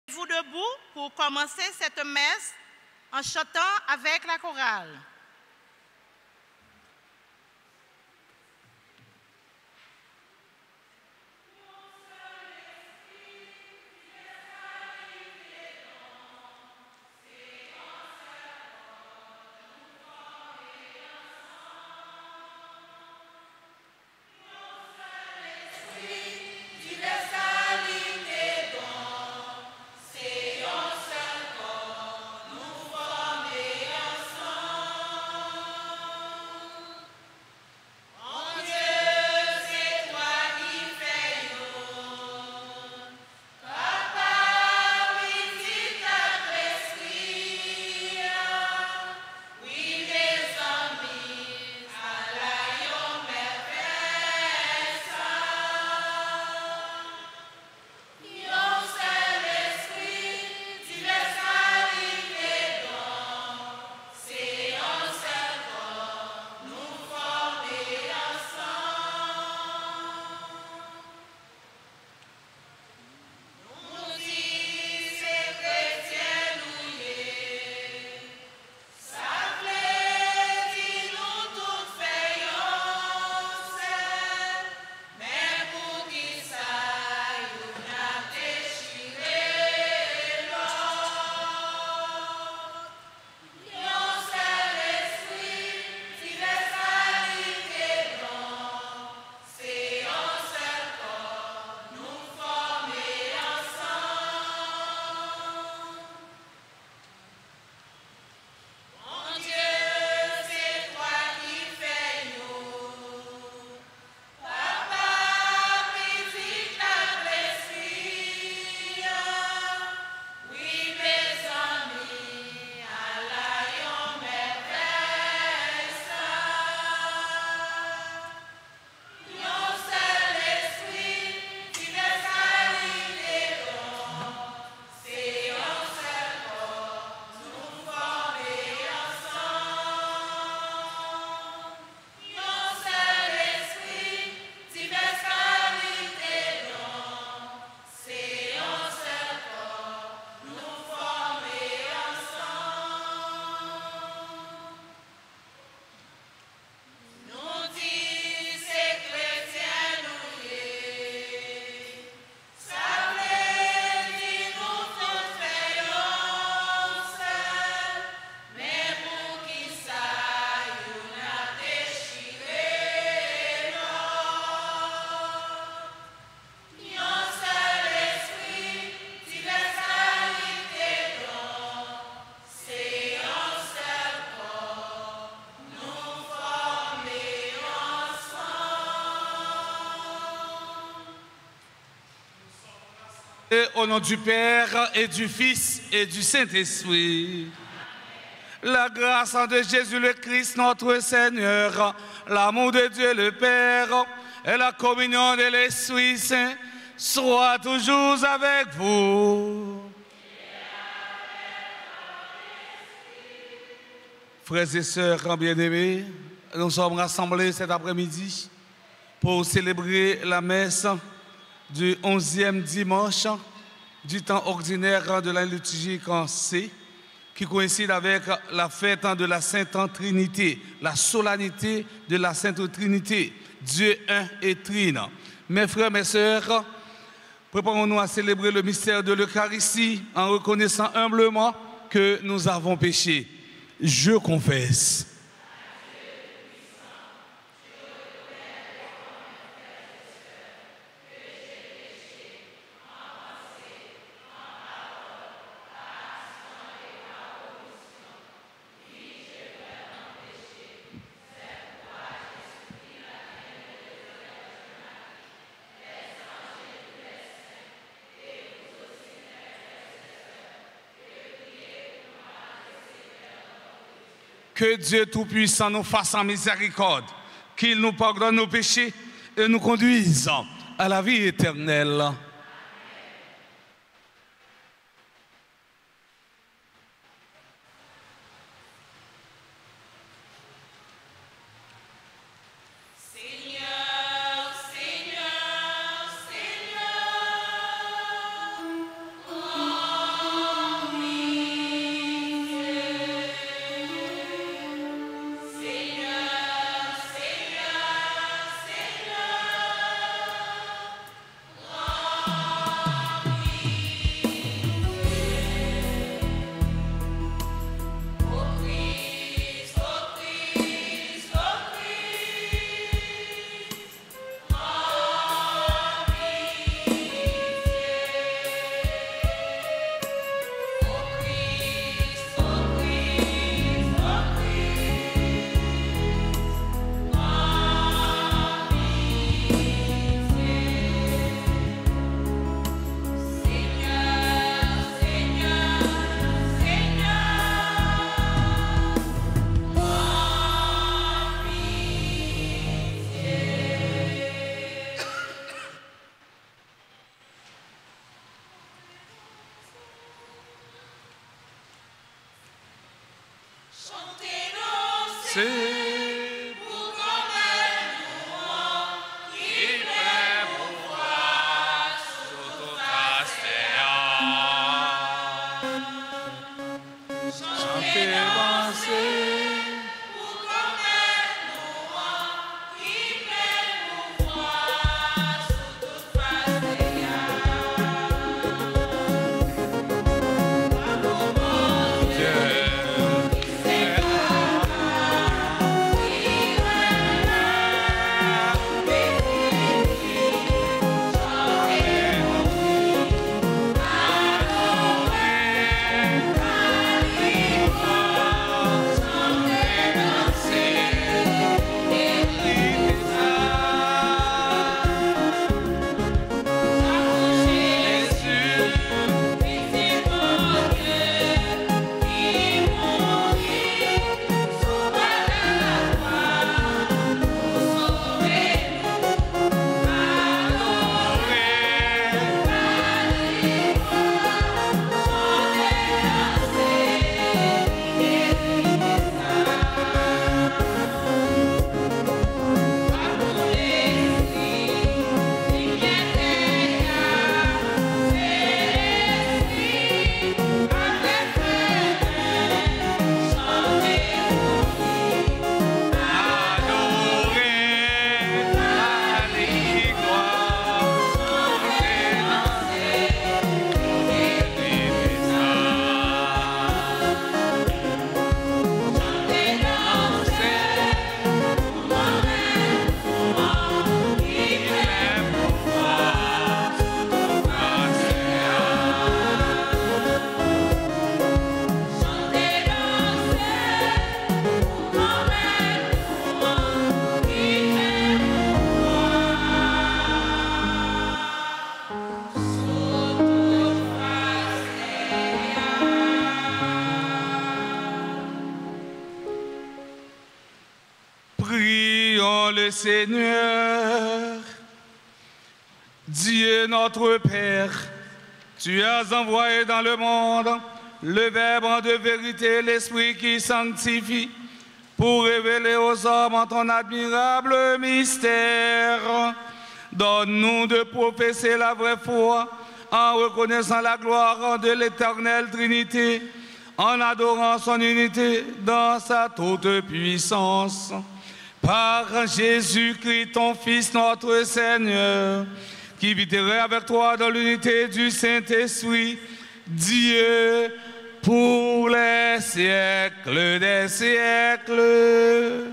Mettez-vous debout pour commencer cette messe en chantant avec la chorale. Au nom du Père et du Fils et du Saint-Esprit, la grâce de Jésus le Christ, notre Seigneur, l'amour de Dieu le Père et la communion de l'Esprit Saint soient toujours avec vous. Frères et sœurs bien-aimés, nous sommes rassemblés cet après-midi pour célébrer la messe du 11e dimanche du temps ordinaire de la liturgie en C, qui coïncide avec la fête de la Sainte Trinité, la solennité de la Sainte Trinité, Dieu un et trine. Mes frères, mes sœurs, préparons-nous à célébrer le mystère de l'Eucharistie en reconnaissant humblement que nous avons péché. Je confesse. Que Dieu Tout-Puissant nous fasse en miséricorde, qu'il nous pardonne nos péchés et nous conduise à la vie éternelle. Seigneur, Seigneur, oh. passer pour comme qui fait pouvoir sur toute la terre. Chantez, dansez. Prions le Seigneur. Dieu notre Père, tu as envoyé dans le monde le Verbe de vérité, l'Esprit qui sanctifie, pour révéler aux hommes ton admirable mystère. Donne-nous de professer la vraie foi en reconnaissant la gloire de l'éternelle Trinité, en adorant son unité dans sa toute puissance. Par Jésus-Christ, ton Fils, notre Seigneur, qui vivrait avec toi dans l'unité du Saint-Esprit, Dieu, pour les siècles des siècles.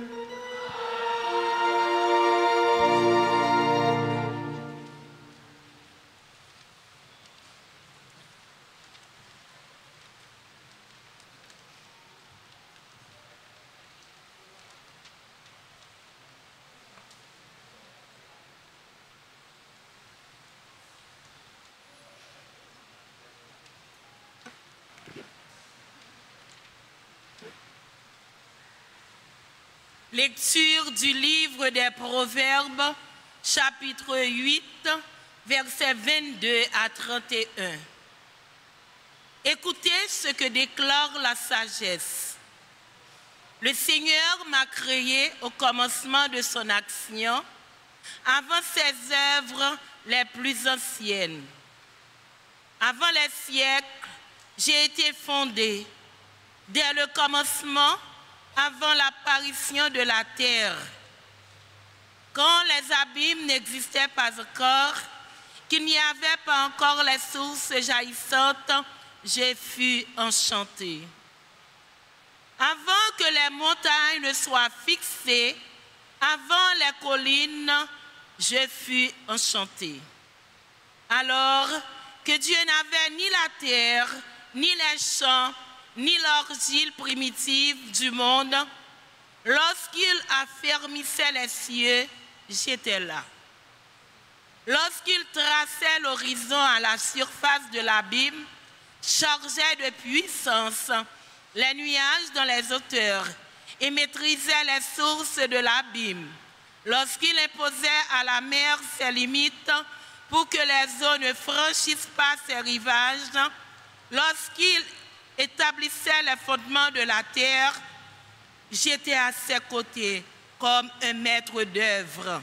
Lecture du livre des Proverbes, chapitre 8, versets 22 à 31. Écoutez ce que déclare la sagesse. Le Seigneur m'a créé au commencement de son action, avant ses œuvres les plus anciennes. Avant les siècles, j'ai été fondé. Dès le commencement, avant l'apparition de la terre, quand les abîmes n'existaient pas encore, qu'il n'y avait pas encore les sources jaillissantes, je fus enchanté. Avant que les montagnes ne soient fixées, avant les collines, je fus enchanté. Alors que Dieu n'avait ni la terre, ni les champs, ni l'argile primitive du monde, lorsqu'il affermissait les cieux, j'étais là. Lorsqu'il traçait l'horizon à la surface de l'abîme, chargeait de puissance les nuages dans les hauteurs et maîtrisait les sources de l'abîme, lorsqu'il imposait à la mer ses limites pour que les eaux ne franchissent pas ses rivages, lorsqu'il établissait les fondements de la terre j'étais à ses côtés comme un maître d'œuvre.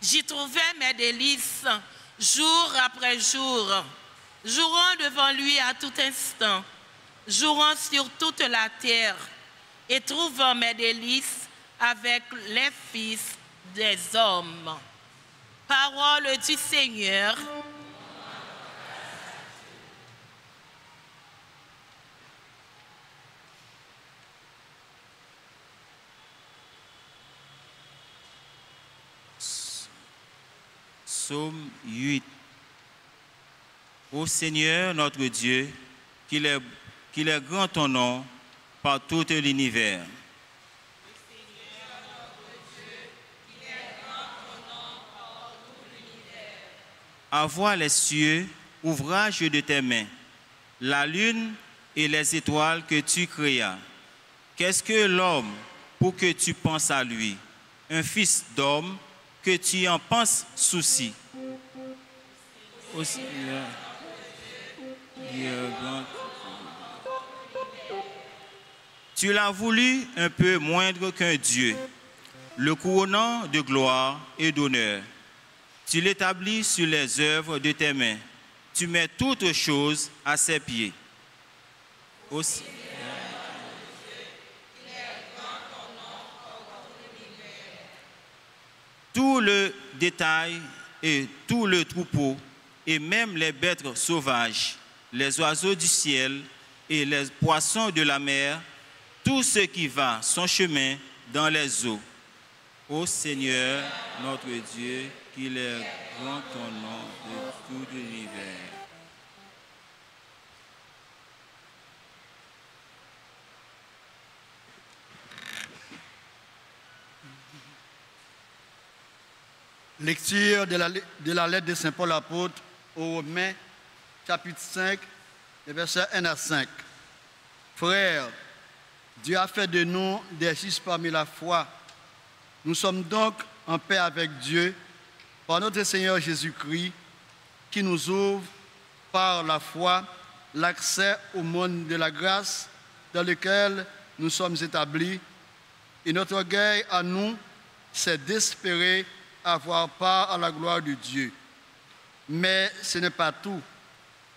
J'y trouvais mes délices jour après jour, jouant devant lui à tout instant, jouant sur toute la terre et trouvant mes délices avec les fils des hommes. Parole du Seigneur. Psaume 8. Ô Seigneur notre Dieu, qu'il est grand ton nom par tout l'univers. À voir les cieux, ouvrage de tes mains, la lune et les étoiles que tu créas. Qu'est-ce que l'homme pour que tu penses à lui? Un fils d'homme que tu en penses souci. Ô Seigneur, tu l'as voulu un peu moindre qu'un Dieu, le couronnant de gloire et d'honneur. Tu l'établis sur les œuvres de tes mains. Tu mets toutes choses à ses pieds. Ô Seigneur, tout le détail et tout le troupeau, et même les bêtes sauvages, les oiseaux du ciel et les poissons de la mer, tout ce qui va son chemin dans les eaux. Ô Seigneur, notre Dieu, qu'il est grand ton nom de tout l'univers. Lecture de la lettre de Saint Paul apôtre aux Romains, chapitre 5, les versets 1 à 5. Frères, Dieu a fait de nous des justes parmi la foi. Nous sommes donc en paix avec Dieu par notre Seigneur Jésus-Christ, qui nous ouvre par la foi l'accès au monde de la grâce dans lequel nous sommes établis. Et notre orgueil à nous, c'est d'espérer avoir part à la gloire de Dieu. Mais ce n'est pas tout.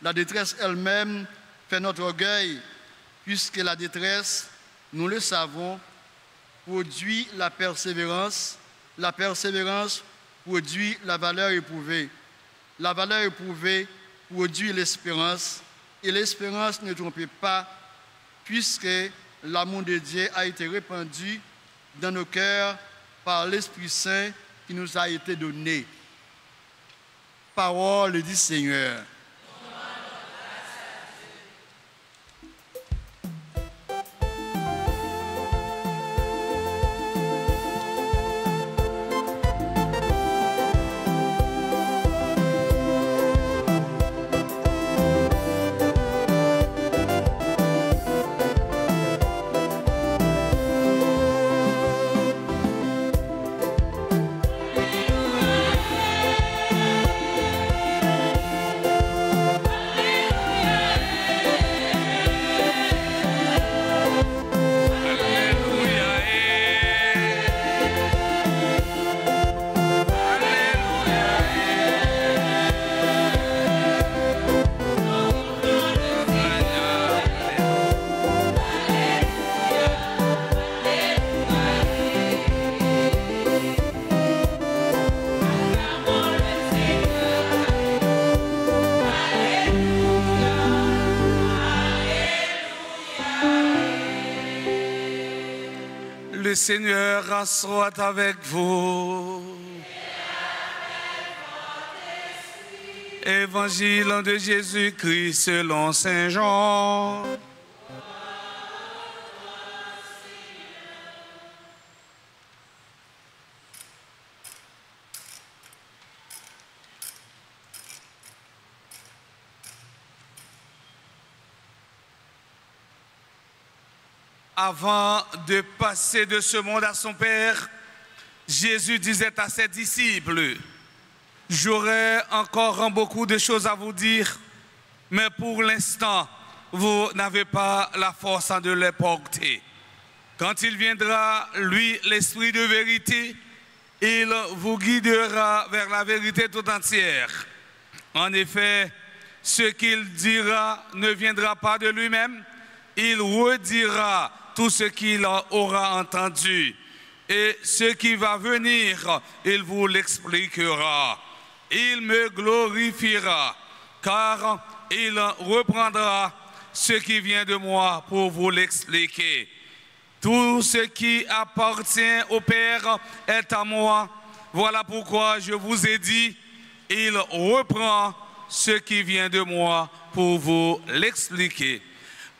La détresse elle-même fait notre orgueil, puisque la détresse, nous le savons, produit la persévérance produit la valeur éprouvée produit l'espérance, et l'espérance ne trompe pas, puisque l'amour de Dieu a été répandu dans nos cœurs par l'Esprit Saint qui nous a été donné. Parole du Seigneur. Le Seigneur soit avec vous. Évangile de Jésus-Christ selon Saint Jean. Avant de passer de ce monde à son Père, Jésus disait à ses disciples, « J'aurai encore beaucoup de choses à vous dire, mais pour l'instant, vous n'avez pas la force de les porter. Quand il viendra, lui, l'Esprit de vérité, il vous guidera vers la vérité tout entière. En effet, ce qu'il dira ne viendra pas de lui-même, il redira tout ce qu'il aura entendu. Et ce qui va venir, il vous l'expliquera. Il me glorifiera, car il reprendra ce qui vient de moi pour vous l'expliquer. Tout ce qui appartient au Père est à moi. Voilà pourquoi je vous ai dit, il reprend ce qui vient de moi pour vous l'expliquer.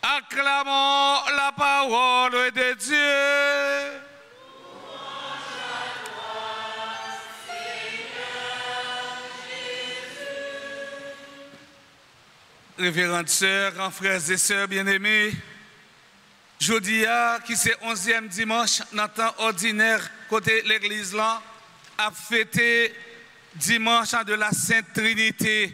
Acclamons la parole de Dieu. Révérentes sœurs, frères et sœurs bien-aimés, jeudi, qui c'est 11e dimanche, dans le temps ordinaire, côté l'église là, a fêté dimanche de la Sainte Trinité.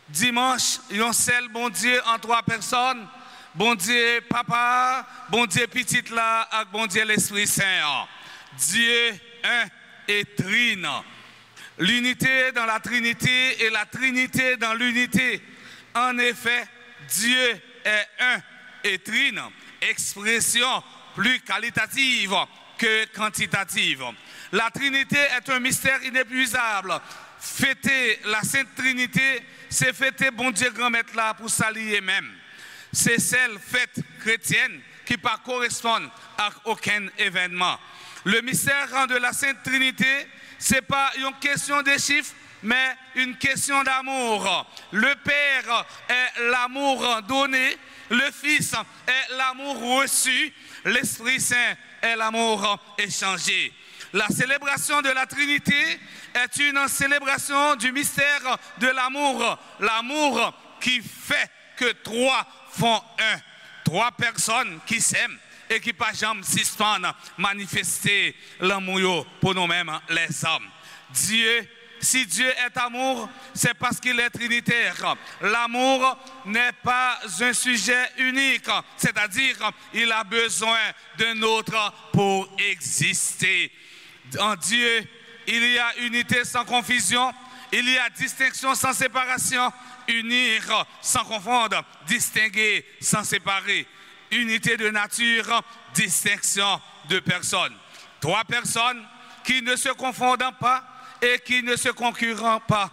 Dimanche, il y a un seul bon Dieu en 3 personnes. Bon Dieu Papa, bon Dieu Petit là, et bon Dieu l'Esprit Saint. Dieu un et trine. L'unité dans la Trinité et la Trinité dans l'unité. En effet, Dieu est un et trine. Expression plus qualitative que quantitative. La Trinité est un mystère inépuisable. Fêter la Sainte Trinité, c'est fêter bon Dieu grand maître là pour s'allier même. C'est celle fête chrétienne qui ne correspond à aucun événement. Le mystère de la Sainte Trinité, ce n'est pas une question de chiffres, mais une question d'amour. Le Père est l'amour donné, le Fils est l'amour reçu, l'Esprit Saint est l'amour échangé. La célébration de la Trinité est une célébration du mystère de l'amour. L'amour qui fait que 3 font un. 3 personnes qui s'aiment et qui pas jamais suspendent manifester l'amour pour nous-mêmes les hommes. Dieu, si Dieu est amour, c'est parce qu'il est trinitaire. L'amour n'est pas un sujet unique, c'est-à-dire il a besoin d'un autre pour exister. En Dieu, il y a unité sans confusion, il y a distinction sans séparation, unir sans confondre, distinguer sans séparer, unité de nature, distinction de personnes. 3 personnes qui ne se confondent pas et qui ne se concurrent pas.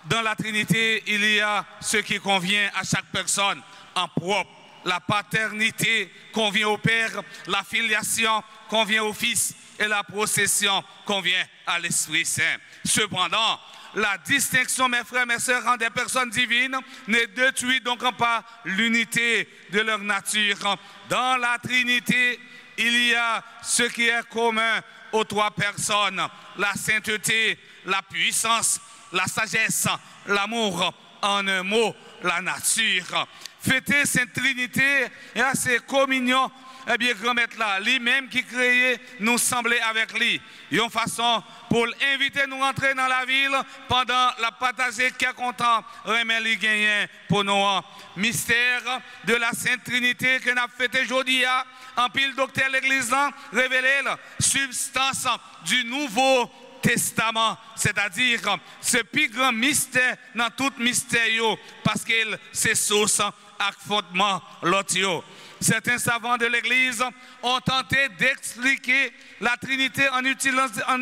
Dans la Trinité, il y a ce qui convient à chaque personne en propre. La paternité convient au Père, la filiation convient au Fils et la procession convient à l'Esprit Saint. Cependant, la distinction, mes frères, mes sœurs, en des personnes divines ne détruit donc pas l'unité de leur nature. Dans la Trinité, il y a ce qui est commun aux 3 personnes, la sainteté, la puissance, la sagesse, l'amour, en un mot, la nature. Fêter cette Trinité, c'est communion. Eh bien, grand-maître là, lui-même qui créait, nous semblait avec lui. Une façon pour l'inviter nous rentrer dans la ville pendant la partager qui est content, remet les gagnants pour nous. Mystère de la Sainte Trinité que nous avons fêté aujourd'hui, en pile docteur l'église, révélé la substance du Nouveau Testament, c'est-à-dire ce plus grand mystère dans tout mystère, parce qu'il c'est source à fondement l'autre. Certains savants de l'Église ont tenté d'expliquer la Trinité en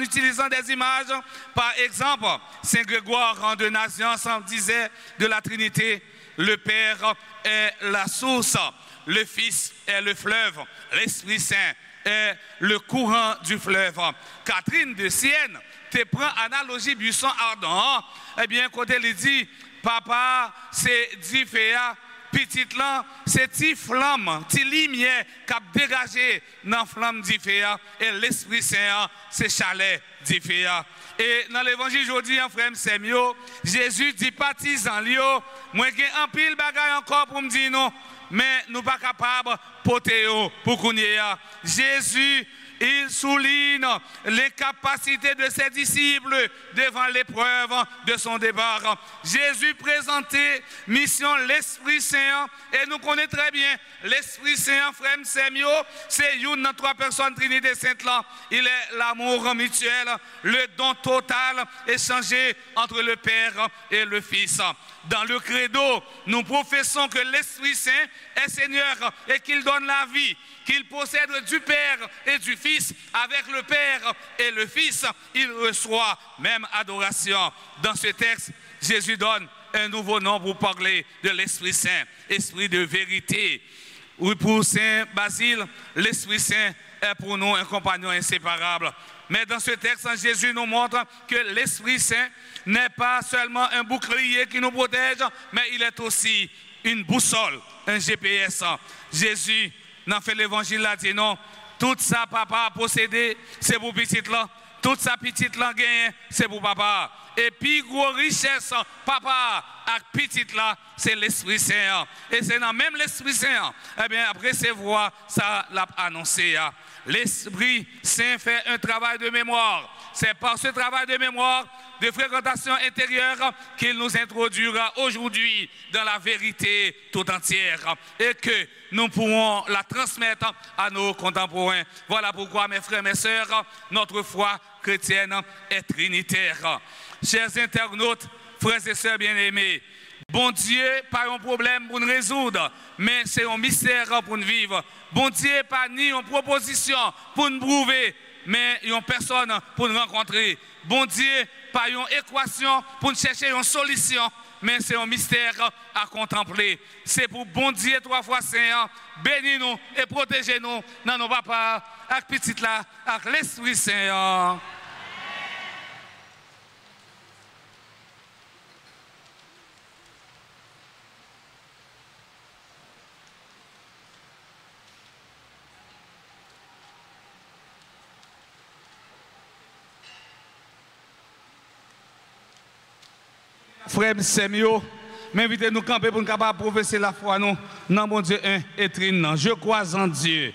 utilisant des images. Par exemple, Saint Grégoire de Nazianze disait de la Trinité, le Père est la source, le Fils est le fleuve, l'Esprit Saint est le courant du fleuve. Catherine de Sienne te prend analogie buisson ardent. Eh bien, quand elle dit, papa, c'est Diféa. Petite là, c'est petit flamme, petit lumière qui a dégagé dans la flamme d'Iféa. Et l'Esprit Saint, c'est chalet d'Iféa. Et dans l'évangile aujourd'hui, en frère, c'est mieux. Jésus dit, partisan, moi j'ai un pile bagaille encore pour me dire non, mais nous ne sommes pas capables de porter pour qu'on y ait. Jésus il souligne l'incapacité de ses disciples devant l'épreuve de son départ. Jésus présentait mission l'Esprit Saint et nous connaissons très bien l'Esprit Saint, frère Semio, c'est une dans trois personnes Trinité Sainte là. Il est l'amour mutuel, le don total échangé entre le Père et le Fils. Dans le credo, nous professons que l'Esprit Saint est Seigneur et qu'il donne la vie, qu'il possède du Père et du Fils. Avec le Père et le Fils, il reçoit même adoration. Dans ce texte, Jésus donne un nouveau nom pour parler de l'Esprit Saint, Esprit de vérité. Oui, pour Saint Basile, l'Esprit Saint est pour nous un compagnon inséparable. Mais dans ce texte, Jésus nous montre que l'Esprit Saint n'est pas seulement un bouclier qui nous protège, mais il est aussi une boussole, un GPS. Jésus, dans fait l'évangile là, dit non, tout ça papa a possédé, c'est pour petite là. Toute sa petite là gagne, c'est pour papa. Et puis, gros richesse, papa, avec petite là, c'est l'Esprit Saint. Et c'est dans même l'Esprit Saint. Eh bien, après ces voix, ça l'a annoncé. L'Esprit Saint fait un travail de mémoire. C'est par ce travail de mémoire, de fréquentation intérieure, qu'il nous introduira aujourd'hui dans la vérité tout entière. Et que nous pourrons la transmettre à nos contemporains. Voilà pourquoi, mes frères, mes sœurs, notre foi chrétienne est trinitaire. Chers internautes, frères et sœurs bien-aimés, bon Dieu, pas un problème pour nous résoudre, mais c'est un mystère pour nous vivre. Bon Dieu, pas ni une proposition pour nous prouver, mais une personne pour nous rencontrer. Bon Dieu, pas une équation pour nous chercher une solution, mais c'est un mystère à contempler. C'est pour bon Dieu trois fois Saint, bénis-nous et protégez-nous dans nos papas, avec petite là, avec l'Esprit Saint. Frère Semio, m'invitez nous camper pour nous capables de professer la foi nous dans mon Dieu un et trine. Je crois en Dieu.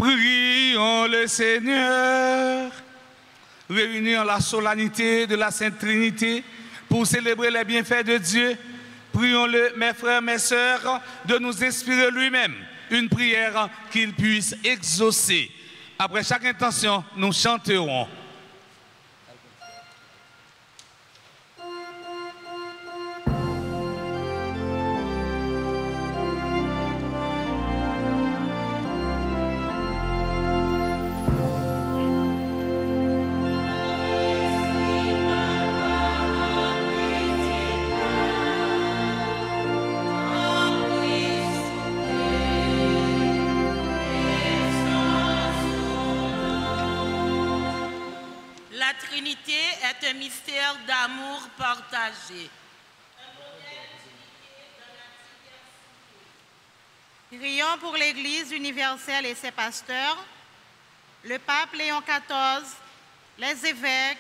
Prions le Seigneur, réunis en la solennité de la Sainte Trinité pour célébrer les bienfaits de Dieu. Prions-le, mes frères, mes sœurs, de nous inspirer lui-même une prière qu'il puisse exaucer. Après chaque intention, nous chanterons. La Trinité est un mystère d'amour partagé. Prions pour l'Église universelle et ses pasteurs, le pape Léon XIV, les évêques,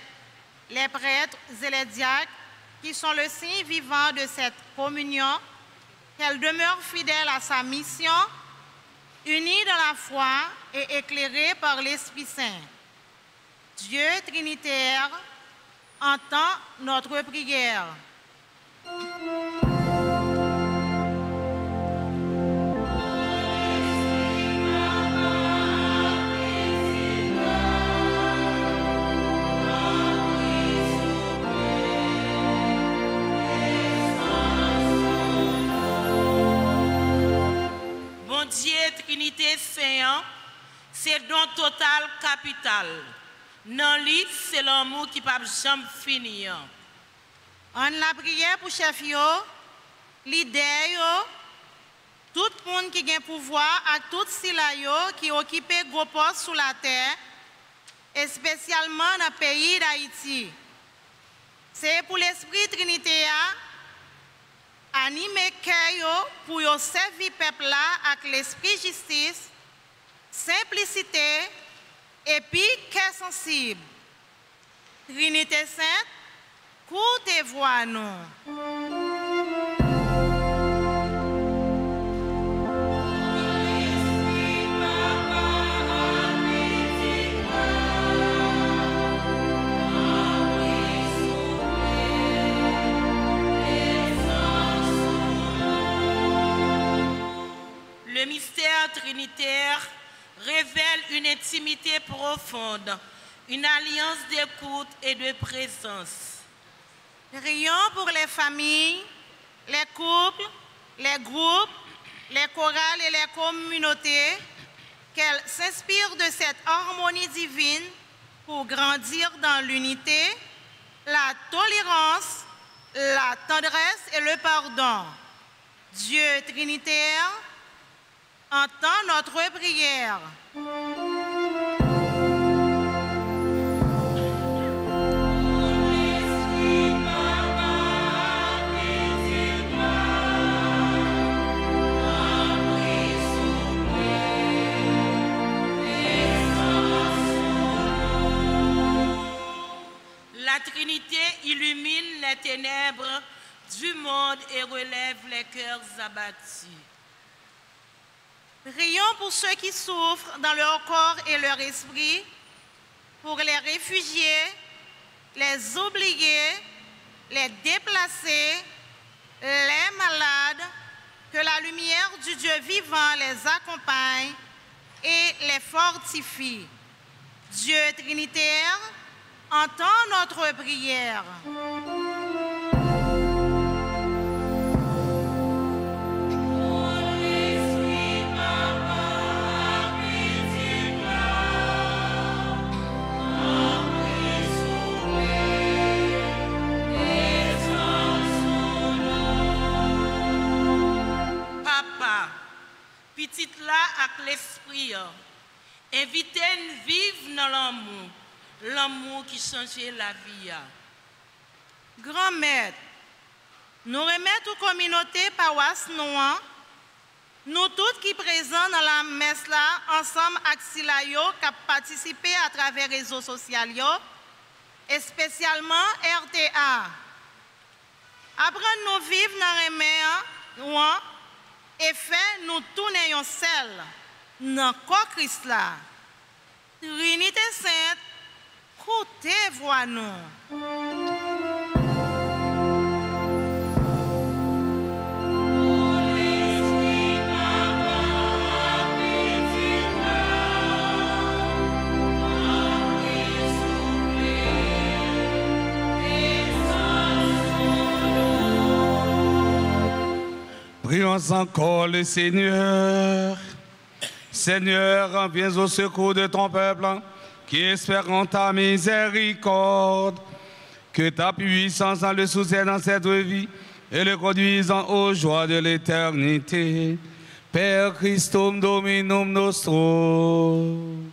les prêtres et les diacres qui sont le signe vivant de cette communion, qu'elle demeure fidèle à sa mission, unie dans la foi et éclairée par l'Esprit Saint. Dieu trinitaire, entend notre prière. Amen. Trinité Saint, c'est don total capital. Non, lui, c'est l'amour qui ne peut jamais finir. En la prière pour chef yo, l'idée yo, tout le monde qui a pouvoir à tout sila yo qui occupe gros poste sous la terre, et spécialement dans le pays d'Haïti. C'est pour l'esprit Trinité animer cœur pour yo servir peuple là avec l'esprit justice, simplicité et puis cœur sensible. Trinité Sainte, courte voix nous. Le mystère trinitaire révèle une intimité profonde, une alliance d'écoute et de présence. Prions pour les familles, les couples, les groupes, les chorales et les communautés, qu'elles s'inspirent de cette harmonie divine pour grandir dans l'unité, la tolérance, la tendresse et le pardon. Dieu trinitaire, entends notre prière. La Trinité illumine les ténèbres du monde et relève les cœurs abattus. Prions pour ceux qui souffrent dans leur corps et leur esprit, pour les réfugiés, les oubliés, les déplacés, les malades, que la lumière du Dieu vivant les accompagne et les fortifie. Dieu trinitaire, entends notre prière. Petite là avec l'esprit, invitez-nous vivre dans l'amour, l'amour qui change la vie. Grand Maître, nous remettons aux communautés paroisse noire, nous tous qui présents dans la messe là, ensemble avec Silayo, qui ont participé à travers les réseaux sociaux, et spécialement RTA. Apprendre nous vivre dans les mains, et fait nous tourner en sel dans corps Christ là. Trinité Sainte, écoutez voix nous. Prions encore le Seigneur. Seigneur, viens au secours de ton peuple qui espère en ta miséricorde. Que ta puissance en le soutienne dans cette vie et le conduisant aux joies de l'éternité. Père Christum Dominum Nostrum.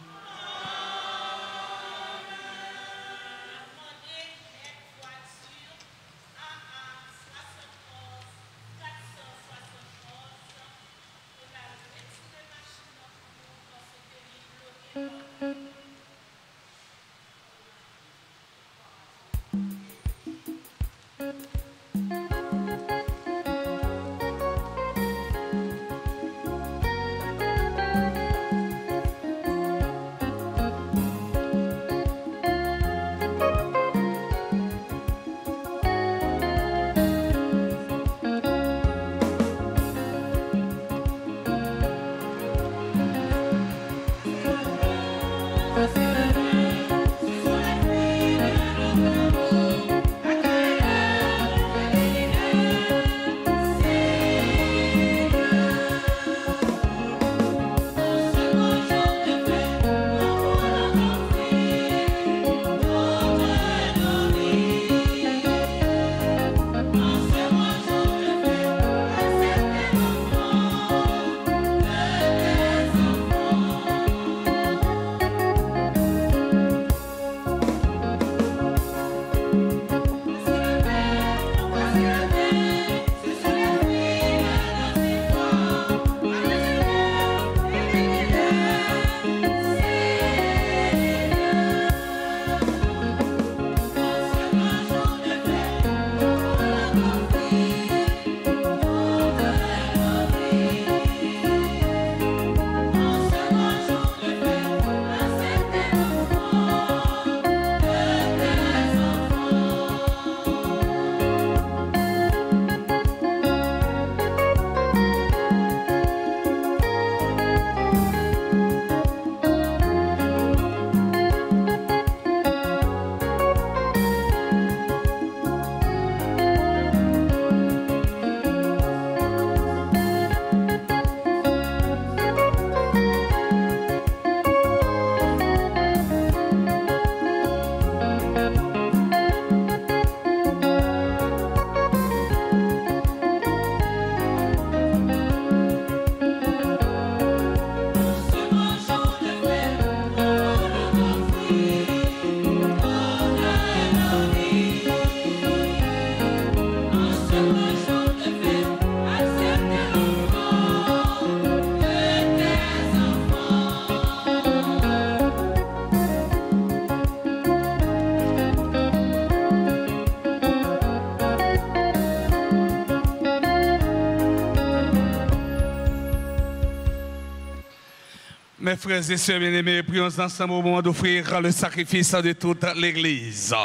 Mes frères et sœurs bien-aimés, prions ensemble au moment d'offrir le sacrifice de toute l'Église.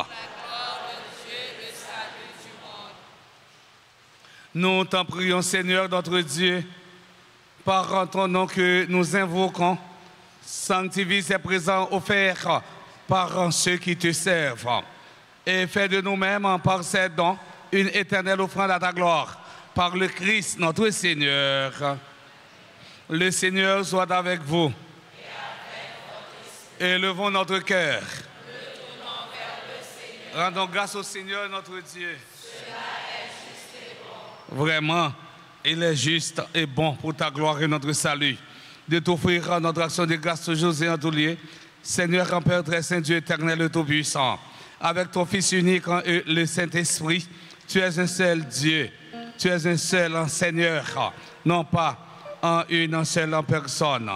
Nous t'en prions, Seigneur, notre Dieu, par ton nom que nous invoquons, sanctifie ces présents offerts par ceux qui te servent. Et fais de nous-mêmes, par ces dons, une éternelle offrande à ta gloire. Par le Christ, notre Seigneur. Le Seigneur soit avec vous. Élevons notre cœur. Rendons grâce au Seigneur, notre Dieu. Vraiment, il est juste et bon pour ta gloire et notre salut, de t'offrir notre action de grâce toujours et en tout lieu. Seigneur, en Père très saint, Dieu éternel et tout-puissant, avec ton Fils unique, le Saint-Esprit, tu es un seul Dieu, tu es un seul Seigneur, non pas en une seule personne,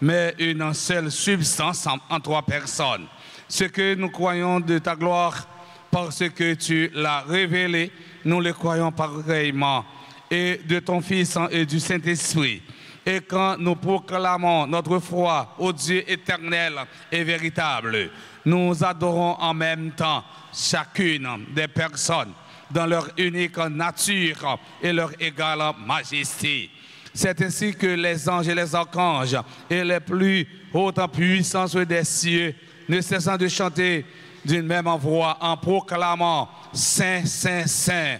mais une seule substance en trois personnes. Ce que nous croyons de ta gloire, parce que tu l'as révélé, nous le croyons pareillement, et de ton Fils et du Saint-Esprit. Et quand nous proclamons notre foi au Dieu éternel et véritable, nous adorons en même temps chacune des personnes dans leur unique nature et leur égale majesté. C'est ainsi que les anges et les archanges et les plus hautes puissances des cieux ne cessant de chanter d'une même voix en proclamant « Saint, Saint, Saint ».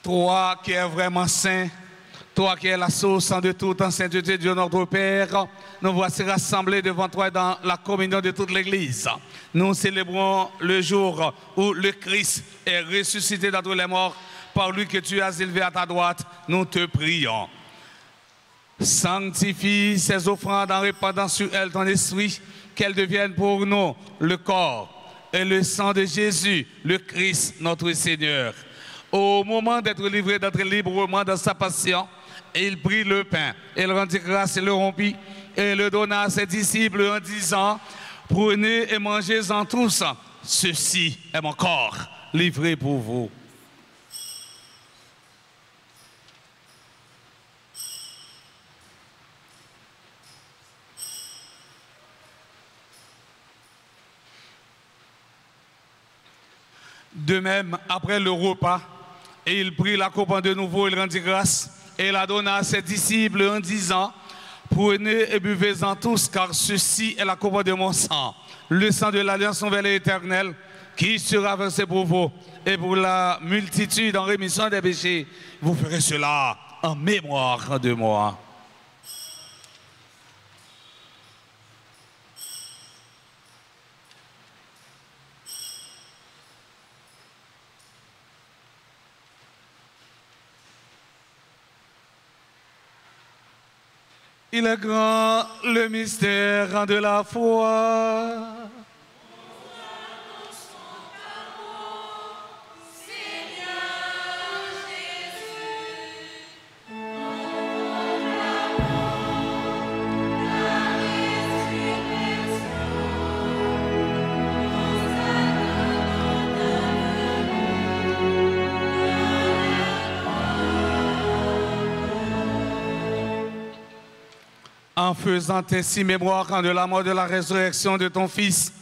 Toi qui es vraiment saint, toi qui es la source de toute sainteté, Dieu notre Père, nous voici rassemblés devant toi dans la communion de toute l'Église. Nous célébrons le jour où le Christ est ressuscité d'entre les morts, par lui que tu as élevé à ta droite. Nous te prions. Sanctifie ces offrandes en répandant sur elles ton esprit, qu'elles deviennent pour nous le corps et le sang de Jésus, le Christ, notre Seigneur. Au moment d'être livré, d'être librement dans sa passion, il prit le pain, il rendit grâce et le rompit, et le donna à ses disciples en disant, prenez et mangez-en tous, ceci est mon corps livré pour vous. De même, après le repas, et il prit la coupe de nouveau, il rendit grâce, et la donna à ses disciples en disant, prenez et buvez-en tous, car ceci est la coupe de mon sang, le sang de l'alliance nouvelle et éternelle, qui sera versé pour vous, et pour la multitude en rémission des péchés. Vous ferez cela en mémoire de moi. Il est grand le mystère de la foi. En faisant ainsi mémoire de la mort, de la résurrection de ton Fils,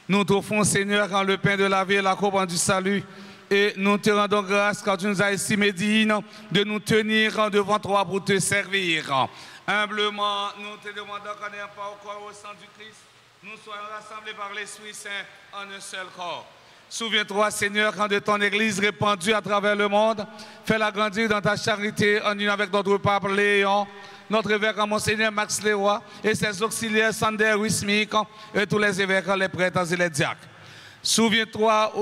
nous t'offrons, Seigneur, en le pain de la vie et la coupe du salut. Et nous te rendons grâce car tu nous as estimé digne de nous tenir devant toi pour te servir. Humblement, nous te demandons qu'en n'ayant pas au corps au sang du Christ, nous soyons rassemblés par l'Esprit Saint en un seul corps. Souviens-toi, Seigneur, quand de ton Église répandue à travers le monde, fais-la grandir dans ta charité en union avec notre pape Léon, notre évêque Monseigneur Max Leroy et ses auxiliaires Sander Wismik et tous les évêques, les prêtres et les diacres. Souviens-toi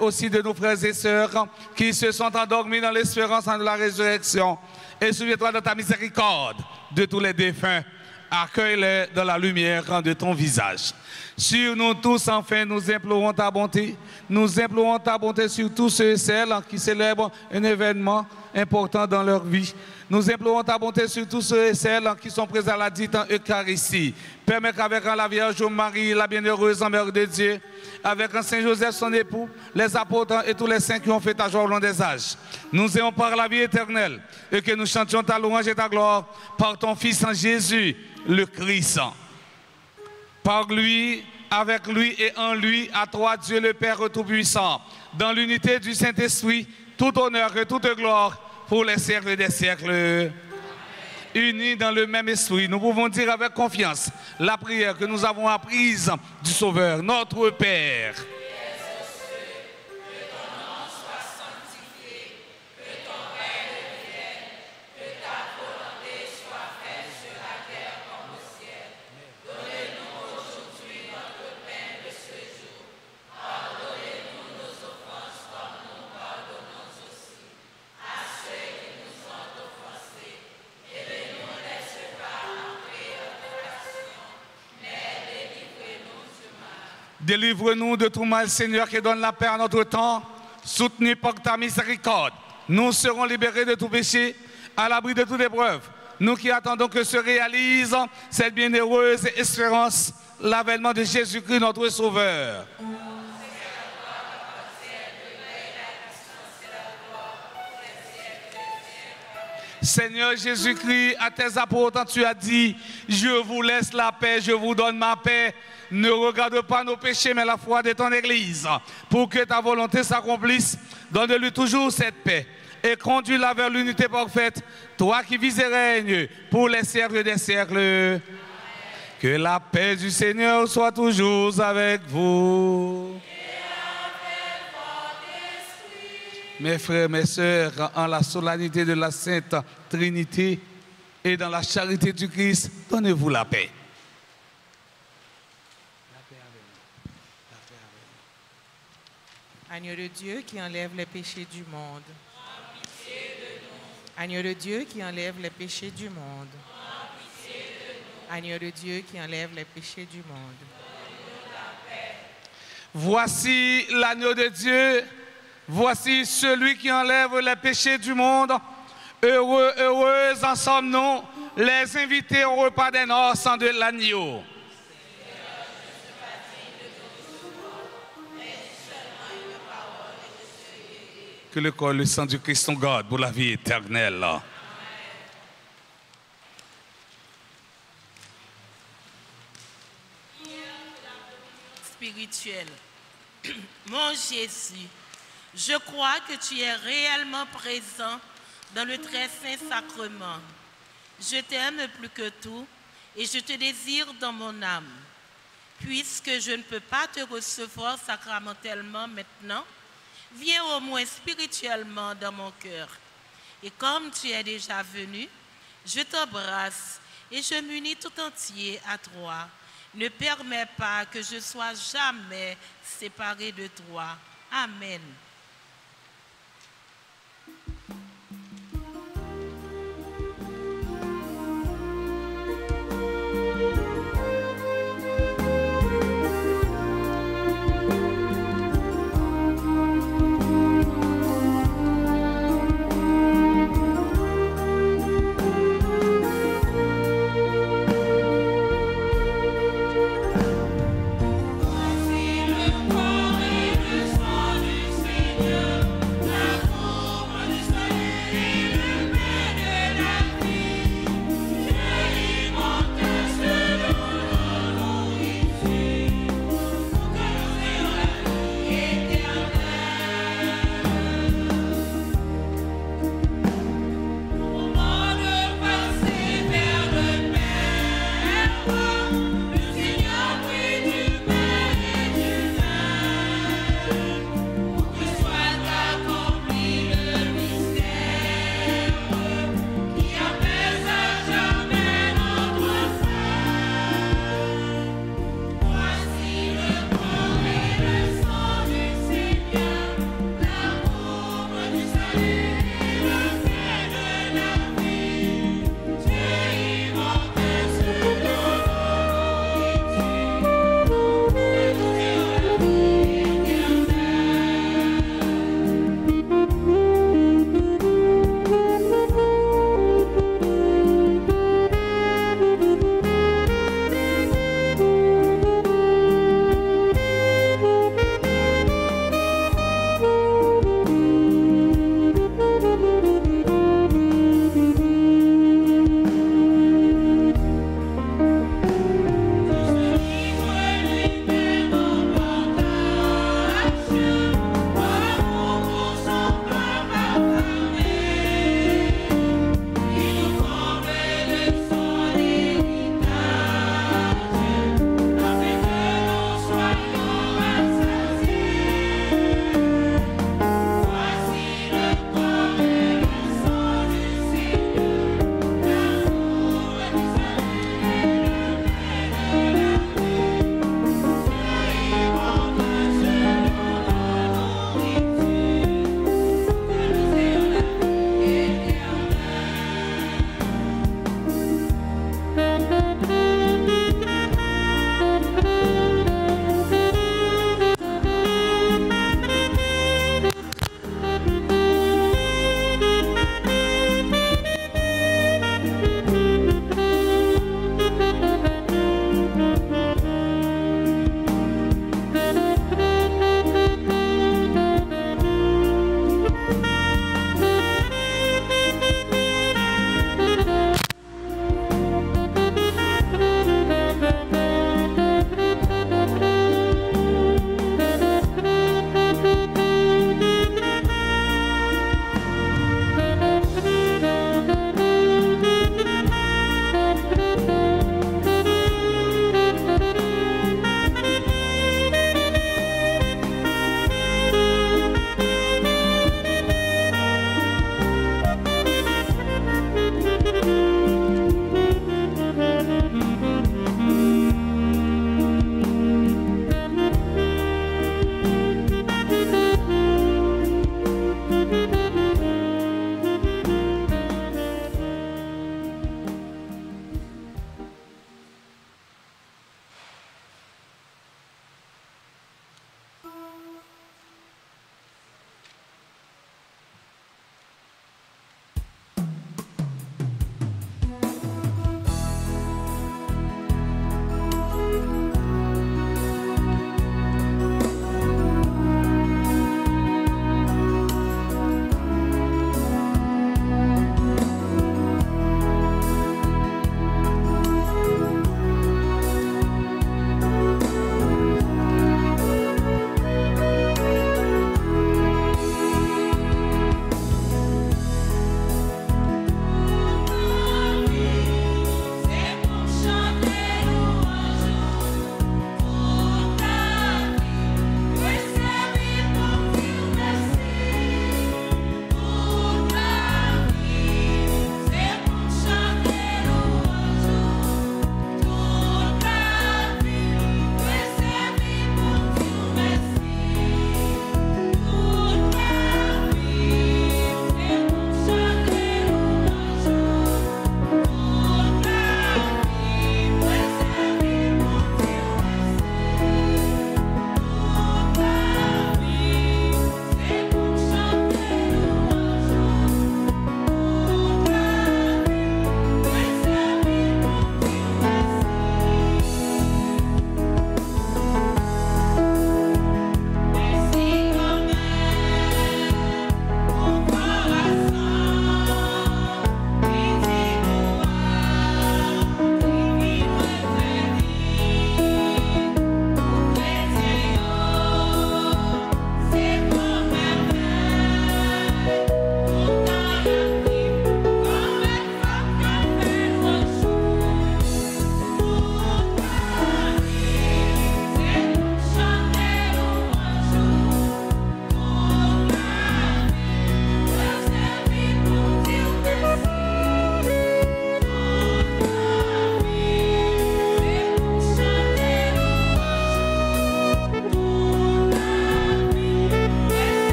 aussi de nos frères et sœurs qui se sont endormis dans l'espérance de la résurrection. Et souviens-toi de ta miséricorde de tous les défunts. Accueille-les dans la lumière de ton visage. Sur nous tous, enfin, nous implorons ta bonté. Nous implorons ta bonté sur tous ceux et celles qui célèbrent un événement important dans leur vie. Nous implorons ta bonté sur tous ceux et celles qui sont présents à la dite Eucharistie. Permets qu'avec la Vierge Marie, la bienheureuse Mère de Dieu, avec un Saint Joseph, son époux, les apôtres et tous les saints qui ont fait ta joie au long des âges, nous ayons par la vie éternelle et que nous chantions ta louange et ta gloire par ton Fils en Jésus, le Christ. Par lui, avec lui et en lui, à toi, Dieu le Père Tout-Puissant, dans l'unité du Saint-Esprit, tout honneur et toute gloire pour les siècles des siècles. Unis dans le même esprit, nous pouvons dire avec confiance la prière que nous avons apprise du Sauveur, notre Père. Délivre-nous de tout mal, Seigneur, qui donne la paix à notre temps. Soutenu par ta miséricorde, nous serons libérés de tout péché, à l'abri de toute épreuve. Nous qui attendons que se réalise cette bienheureuse espérance, l'avènement de Jésus-Christ, notre Sauveur. Seigneur Jésus-Christ, à tes apôtres, tu as dit, je vous laisse la paix, je vous donne ma paix. Ne regarde pas nos péchés, mais la foi de ton Église. Pour que ta volonté s'accomplisse, donne-lui toujours cette paix. Et conduis-la vers l'unité parfaite, toi qui vis et règnes pour les siècles des siècles. Amen. Que la paix du Seigneur soit toujours avec vous. Mes frères, mes sœurs, en la solennité de la Sainte Trinité et dans la charité du Christ, donnez-vous la paix. Agneau de Dieu qui enlève les péchés du monde. Agneau de Dieu qui enlève les péchés du monde. Agneau de Dieu qui enlève les péchés du monde. Voici l'agneau de Dieu. Voici celui qui enlève les péchés du monde. Heureux, heureuses en sommes-nous, les invités au repas des noces de l'agneau. Que le corps et le sang du Christ nous garde pour la vie éternelle. Amen. Spirituel. Mon Jésus, je crois que tu es réellement présent dans le très saint sacrement. Je t'aime plus que tout et je te désire dans mon âme. Puisque je ne peux pas te recevoir sacramentellement maintenant, viens au moins spirituellement dans mon cœur. Et comme tu es déjà venu, je t'embrasse et je m'unis tout entier à toi. Ne permets pas que je sois jamais séparé de toi. Amen. Voici le corps et le sang du Seigneur.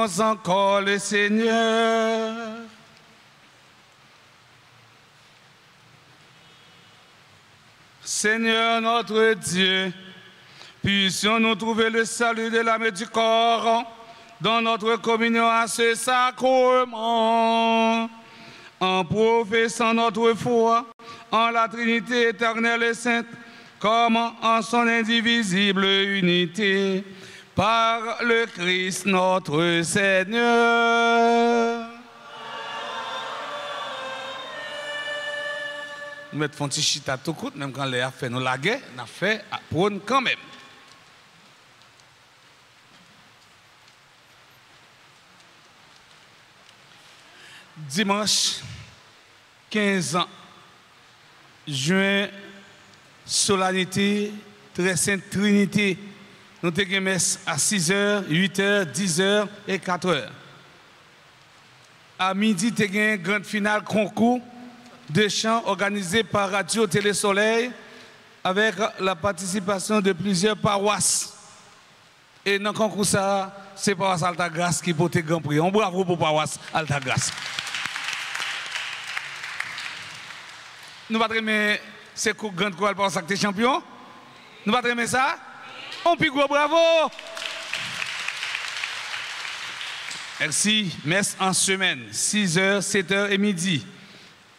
prions encore le Seigneur. Seigneur notre Dieu, puissions-nous trouver le salut de l'âme et du corps dans notre communion à ce sacrement, en professant notre foi en la Trinité éternelle et sainte, comme en son indivisible unité, par le Christ notre Seigneur. Nous mettons un petit chita tout court, même quand les a fait nous la guerre, nous a fait prône quand même. Dimanche 15 juin, solennité, très sainte Trinité. Nous avons une messe à 6h, 8h, 10h et 4h. À midi, nous avons une grande finale concours de chants organisé par Radio Télé Soleil avec la participation de plusieurs paroisses. Et dans le concours, c'est paroisse Altagrace qui porte le grand prix. On bravo pour paroisse Altagrace. Nous ne pouvons pas aimer ces grandes chorales pour ça que tu es champion. Nous ne pouvons pas aimer ça. On pique gros bravo. Merci. Messe en semaine, 6h, 7h et midi.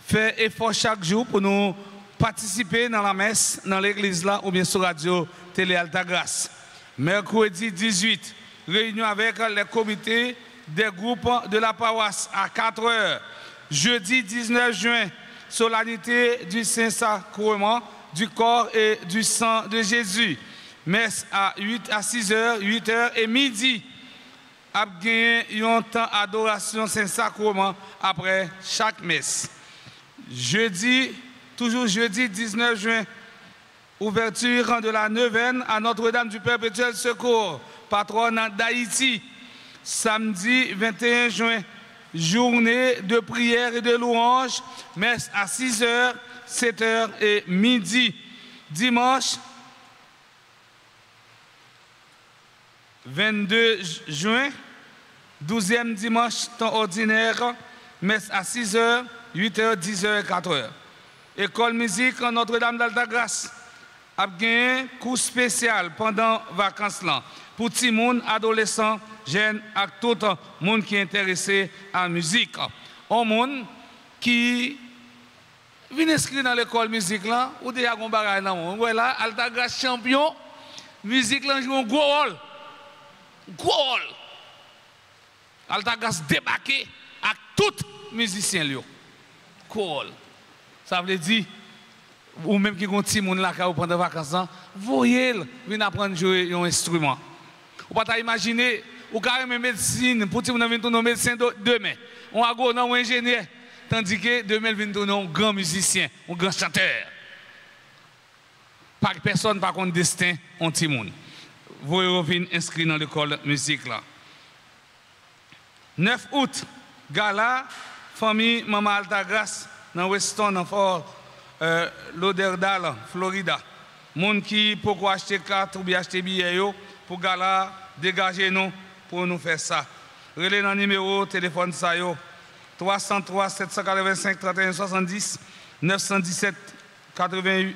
Fait effort chaque jour pour nous participer dans la messe, dans l'église là, ou bien sur Radio Télé Altagrace. Mercredi 18, réunion avec les comités des groupes de la paroisse à 4h. Jeudi 19 juin, solennité du Saint-Sacrement, du corps et du sang de Jésus. Messe à 6h, 8h et midi. A gagné un temps d'adoration Saint-Sacrement après chaque messe. Jeudi, toujours jeudi 19 juin, ouverture de la neuvaine à Notre-Dame du Perpétuel Secours, patronne d'Haïti. Samedi 21 juin, journée de prière et de louange, messe à 6h, 7h et midi. Dimanche 22 juin, 12e dimanche, temps ordinaire, messe à 6h, 8h, 10h et 4h. École musique Notre-Dame d'Altagrace a gagné un cours spécial pendant les vacances là pour tout le monde, adolescents, jeunes et tout le monde qui est intéressé à la musique. Un monde qui vient inscrire dans l'école musique là, ou déjà un bagage dans le monde. Voilà, Altagrace champion, musique là joue un gros rôle. Gros rôle. Altagrace débarqué à tous les musiciens. Ça veut dire, ou même qui ont un petit monde là pendant les vacances, voyez, venir apprendre à jouer un instrument. Ou pas imaginer, ou carrément médecine, pour que vous venez tourner médecin demain. On a un ingénieur, tandis que demain, vous tourner un grand musicien, un grand chanteur. Pas personne, par contre, destin, un petit monde. Vous revenez inscrit dans l'école musique là. 9 août, gala, famille Maman Altagrace, dans Weston, dans Fort Lauderdale, Florida. Moun qui pourquoi acheter carte ou bien acheter billet pour gala, dégager nous pour nous faire ça. Relais dans le numéro téléphone ça yo 303 785 31 70 917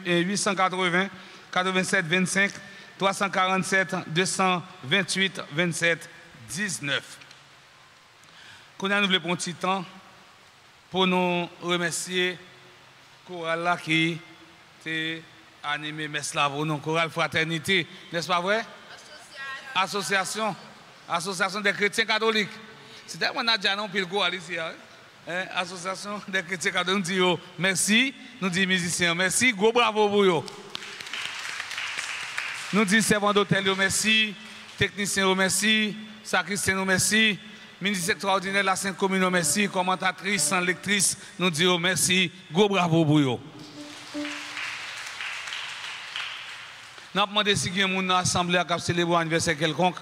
880 87 25 347 228 27 19. Qu'on a nous voulu prendre un petit temps pour nous remercier Chorale là qui a animé Mesla pour nous, Chorale Fraternité, n'est-ce pas vrai? Association des chrétiens catholiques. C'est tellement déjà non pile chorale ici. Association des chrétiens catholiques, nous disons merci, nous disons musiciens, merci, gros bravo pour vous. Nous disons servants d'hôtel, merci, techniciens, merci, sacristains, merci. Ministre extraordinaire de la Sainte Commune, merci. Commentatrice, lectrice, nous disons merci. Gros bravo pour vous. Nous avons demandé si quelqu'un dans l'Assemblée a célébré un anniversaire quelconque,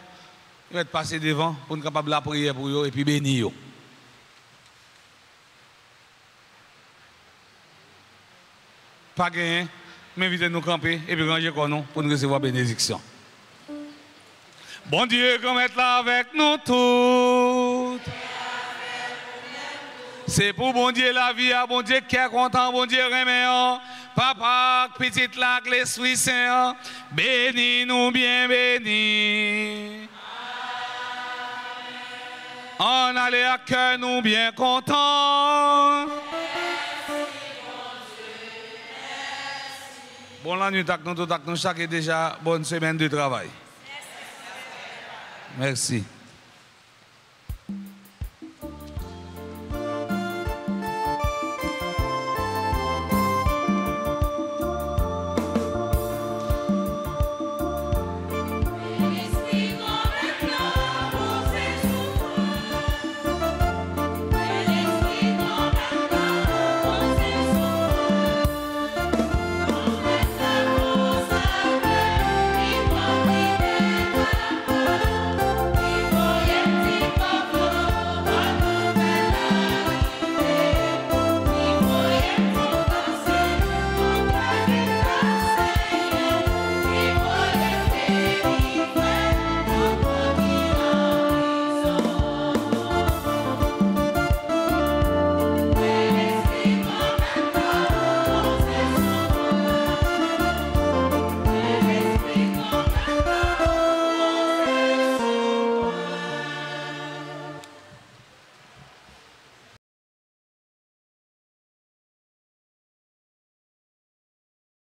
il va être passé devant pour nous capable la prière pour vous et puis bénir. Pas gagné, mais invitez nous camper et puis ranger pour nous pour nous recevoir bénédiction. Bon Dieu, qu'on mette là avec nous tous. C'est pour bon Dieu la vie, bon Dieu qui est content, bon Dieu remet. Papa, petite lac, l'Esprit Saint, bénis nous bien bénis. On allait à cœur nous bien contents. Bon la nuit, nous chaque déjà bonne semaine de travail. Merci.